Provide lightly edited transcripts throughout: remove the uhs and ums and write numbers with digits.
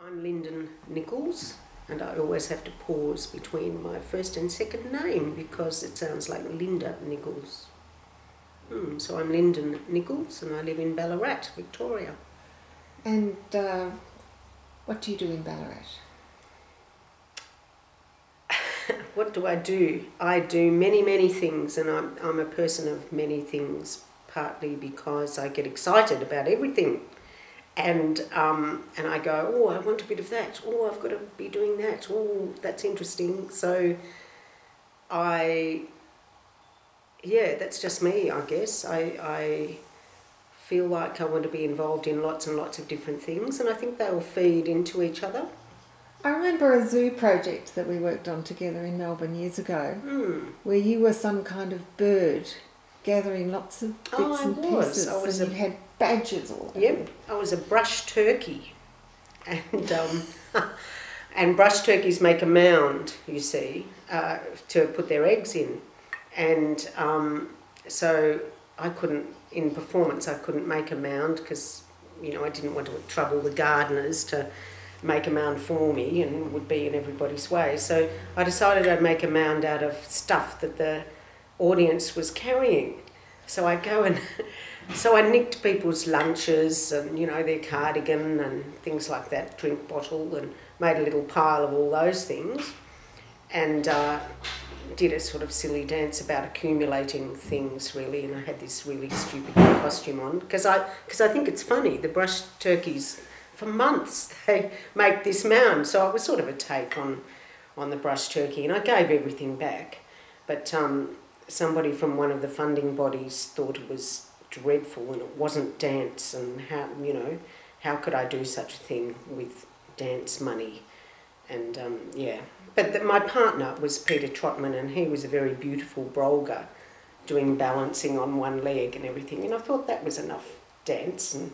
I'm Lynden Nicholls, and I always have to pause between my first and second name because it sounds like Linda Nicholls. So I'm Lynden Nicholls and I live in Ballarat, Victoria. And what do you do in Ballarat? What do? I do many things, and I'm a person of many things, partly because I get excited about everything. And I go, oh, I want a bit of that. Oh, I've got to be doing that. Oh, that's interesting. So that's just me, I guess. I feel like I want to be involved in lots and lots of different things, and I think they all feed into each other. I remember a zoo project that we worked on together in Melbourne years ago, where you were some kind of bird gathering lots of bits and pieces, and you had badges all over. Yep, I was a brush turkey, and and brush turkeys make a mound, you see, to put their eggs in, and so I couldn't, in performance, I couldn't make a mound because, you know, I didn't want to trouble the gardeners to make a mound for me and would be in everybody's way. So I decided I'd make a mound out of stuff that the audience was carrying. So I go and so I nicked people's lunches and, you know, their cardigan and things like that, drink bottle, and made a little pile of all those things, and did a sort of silly dance about accumulating things, really. And I had this really stupid costume on because I think it's funny. The brush turkeys, for months, they make this mound. So it was sort of a take on the brush turkey, and I gave everything back. But somebody from one of the funding bodies thought it was dreadful and it wasn't dance, and how could I do such a thing with dance money? And but my partner was Peter Trotman, and he was a very beautiful brolga, doing balancing on one leg and everything, and I thought that was enough dance, and,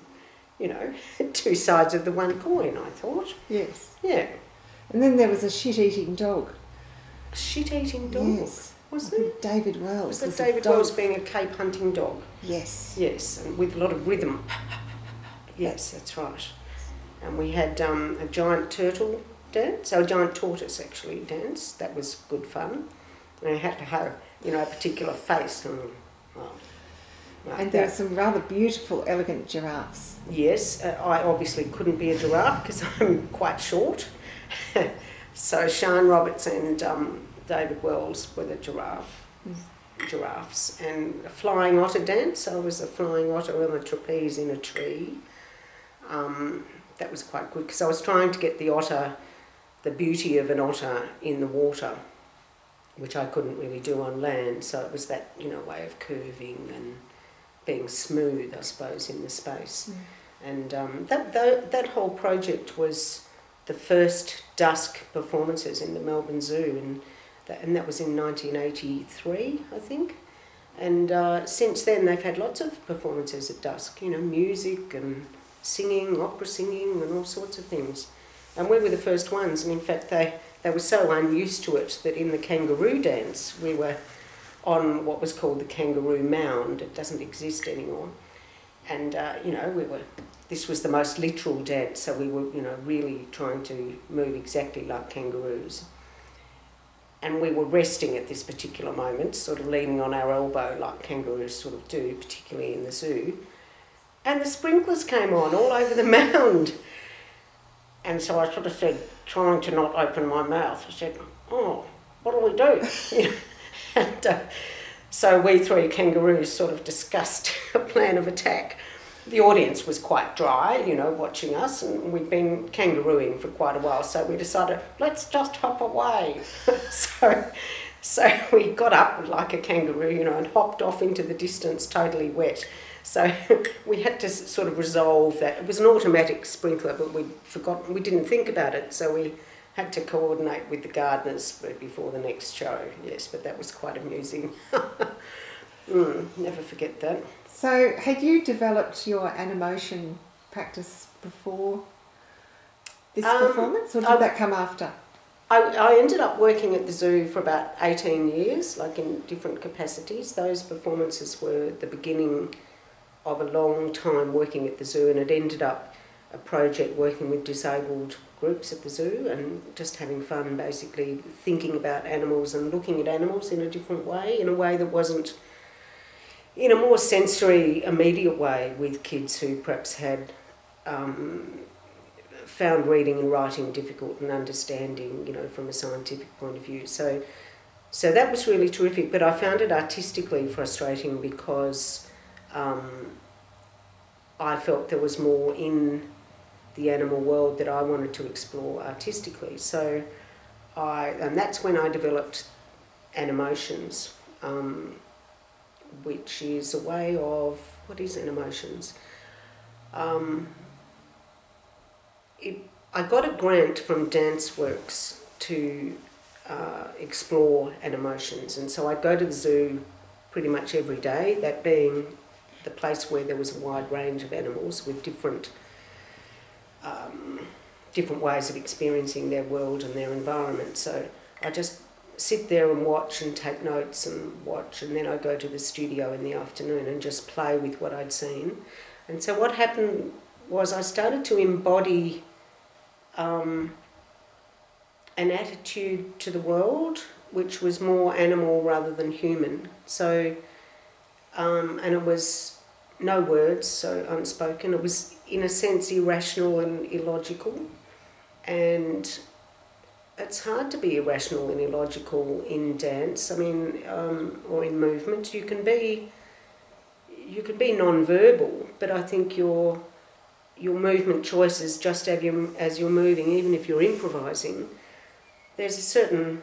you know, two sides of the one coin, I thought. Yes. Yeah. And then there was a shit-eating dog. A shit-eating dog? Yes. Was there? David Wells. Was that David Wells being a Cape hunting dog? Yes. Yes, and with a lot of rhythm. Yes, that's right. And we had a giant turtle dance, a giant tortoise actually dance. That was good fun. And I had to have, you know, a particular face. And there were some rather beautiful, elegant giraffes. Yes, I obviously couldn't be a giraffe because I'm quite short. So Sian Roberts and David Wells were the giraffes, and a flying otter dance. I was a flying otter on a trapeze in a tree. That was quite good because I was trying to get the otter, the beauty of an otter in the water, which I couldn't really do on land. So it was that, you know, way of curving and being smooth, I suppose, in the space. And that whole project was the first dusk performances in the Melbourne Zoo, and that was in 1983, I think. And since then they've had lots of performances at dusk, you know, music and singing, opera singing and all sorts of things. And we were the first ones, and in fact they were so unused to it that in the kangaroo dance we were on what was called the kangaroo mound. It doesn't exist anymore. And, you know, this was the most literal dance, so we were, you know, really trying to move exactly like kangaroos. And we were resting at this particular moment, sort of leaning on our elbow like kangaroos sort of do, particularly in the zoo. And the sprinklers came on all over the mound. And so I sort of said, trying to not open my mouth, I said, oh, what do we do? You know? And so we three kangaroos sort of discussed a plan of attack. The audience was quite dry, you know, watching us, and we'd been kangarooing for quite a while, so we decided, let's just hop away. So we got up like a kangaroo, you know, and hopped off into the distance totally wet. So we had to sort of resolve that. It was an automatic sprinkler, but we didn't think about it, so we had to coordinate with the gardeners before the next show. Yes, but that was quite amusing. Never forget that. So had you developed your animation practice before this performance, or did that come after? I ended up working at the zoo for about 18 years, like in different capacities. Those performances were the beginning of a long time working at the zoo, and it ended up a project working with disabled groups at the zoo and just having fun basically thinking about animals and looking at animals in a different way, in a way that wasn't in a more sensory, immediate way with kids who perhaps had found reading and writing difficult and understanding, from a scientific point of view. So that was really terrific, but I found it artistically frustrating because I felt there was more in the animal world that I wanted to explore artistically. And that's when I developed Animotions, which is a way of, what is Animotions? I got a grant from DanceWorks to explore Animotions, and so I'd go to the zoo pretty much every day, that being the place where there was a wide range of animals with different ways of experiencing their world and their environment. So I just sit there and watch and take notes and watch, and then I go to the studio in the afternoon and just play with what I'd seen. And so what happened was I started to embody an attitude to the world which was more animal rather than human. So, and it was no words, so unspoken. It was, in a sense, irrational and illogical. And it's hard to be irrational and illogical in dance, or in movement. You can be non-verbal, but I think your movement choices, just as you're moving, even if you're improvising, there's a certain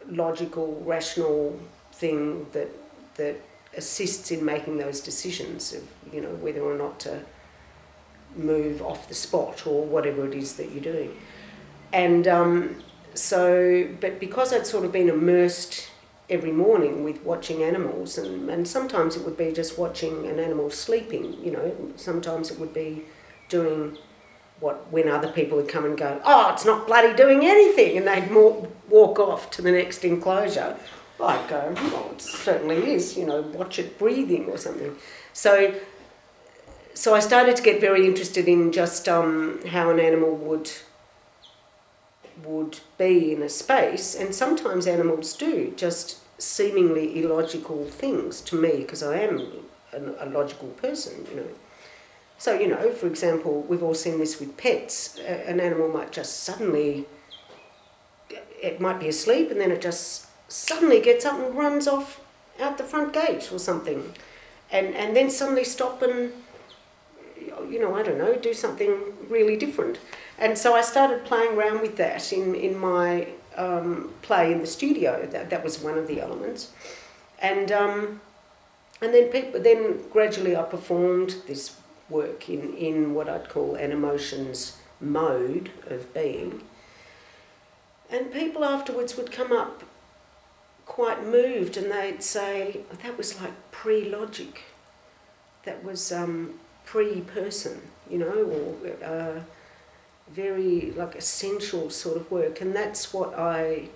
logical, rational thing that assists in making those decisions of, whether or not to move off the spot or whatever it is that you're doing. And but because I'd sort of been immersed every morning with watching animals, and sometimes it would be just watching an animal sleeping, sometimes it would be doing when other people would come and go, oh, it's not bloody doing anything, and they'd walk off to the next enclosure. I'd go, well, it certainly is, watch it breathing or something. So I started to get very interested in just how an animal would be in a space, and sometimes animals do just seemingly illogical things to me, because I am a logical person, So, for example, we've all seen this with pets. An animal might just suddenly, it might be asleep, and then it just suddenly gets up and runs off out the front gate or something, and then suddenly stop and, I don't know, do something really different. And so I started playing around with that in my play in the studio. That was one of the elements. And then gradually I performed this work in what I'd call an emotions mode of being. And people afterwards would come up quite moved, and they'd say, that was like pre-logic. That was pre-person, or very like essential sort of work. And that's what I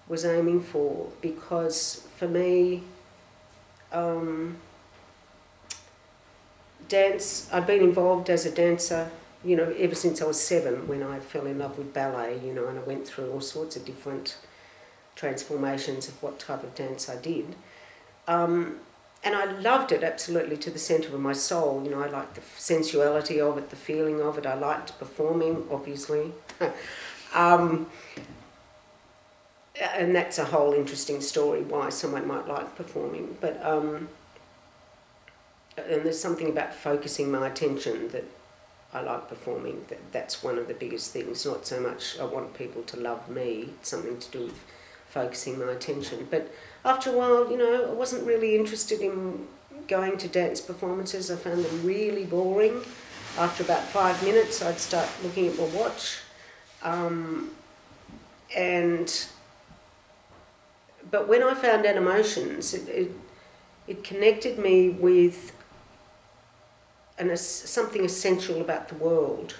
was aiming for, because for me, dance, I've been involved as a dancer, ever since I was 7, when I fell in love with ballet, and I went through all sorts of different transformations of what type of dance I did. And I loved it absolutely to the centre of my soul. I liked the sensuality of it, the feeling of it. I liked performing, obviously. And that's a whole interesting story, why someone might like performing. But and there's something about focusing my attention that I like performing. That's one of the biggest things. Not so much I want people to love me. It's something to do with focusing my attention. But after a while, I wasn't really interested in going to dance performances. I found them really boring. After about 5 minutes, I'd start looking at my watch. But when I found Animotions, it connected me with something essential about the world.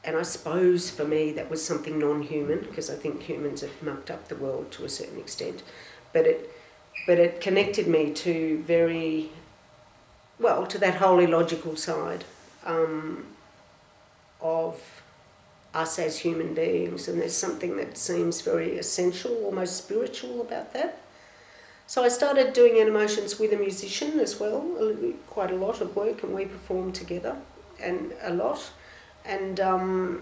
And I suppose for me that was something non-human, because I think humans have mucked up the world to a certain extent. But it connected me to to that whole illogical side of us as human beings, and there's something that seems very essential, almost spiritual about that. So I started doing animations with a musician as well, quite a lot of work, and we performed together and a lot. And I've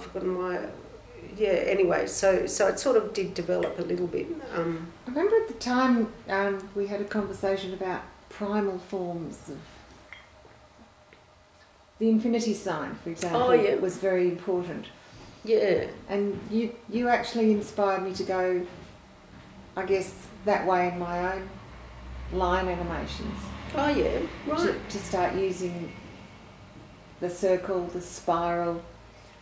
forgotten why. Yeah, anyway, so it sort of did develop a little bit. I remember at the time we had a conversation about primal forms of the infinity sign, for example. Oh, yeah. Was very important. Yeah. And you actually inspired me to go, I guess, that way in my own line animations. Oh, yeah, right. To start using the circle, the spiral,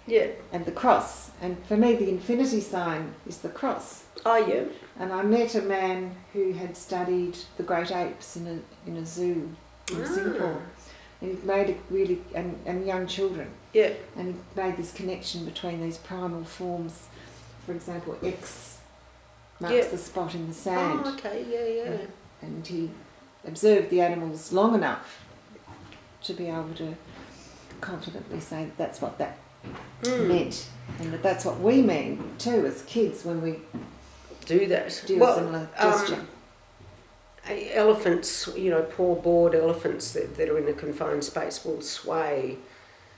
yeah, and the cross. And for me, the infinity sign is the cross. Oh, yeah. And I met a man who had studied the great apes in a zoo in Singapore. And he made it really, and young children. Yeah. And he made this connection between these primal forms. For example, X marks the spot in the sand. Oh, okay, yeah. And he observed the animals long enough to be able to confidently say that that's what that meant, and that's what we mean too as kids when we do that. Do a similar gesture. Elephants, poor bored elephants that are in a confined space will sway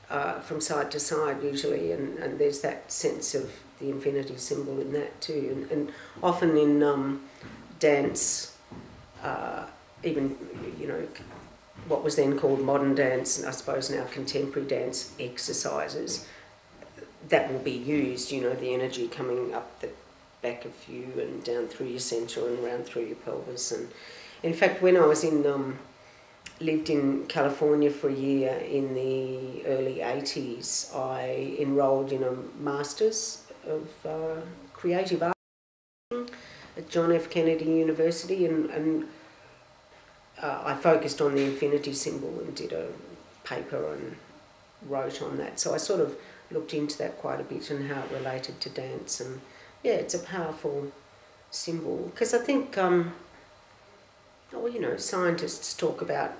from side to side usually, and there's that sense of the infinity symbol in that too, and often in dance, even what was then called modern dance, and I suppose now contemporary dance exercises, that will be used, the energy coming up the back of you and down through your centre and around through your pelvis. And in fact, when I was lived in California for a year in the early 80s, I enrolled in a Masters of Creative Art at John F. Kennedy University, and I focused on the infinity symbol and did a paper and wrote on that. So I sort of looked into that quite a bit and how it related to dance. And yeah, it's a powerful symbol, because I think, scientists talk about,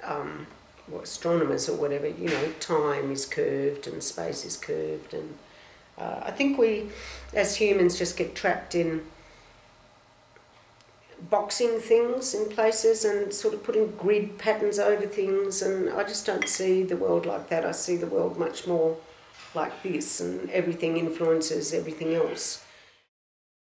or astronomers or whatever, time is curved and space is curved. And I think we, as humans, just get trapped in boxing things in places and sort of putting grid patterns over things, and I just don't see the world like that. I see the world much more like this, and everything influences everything else.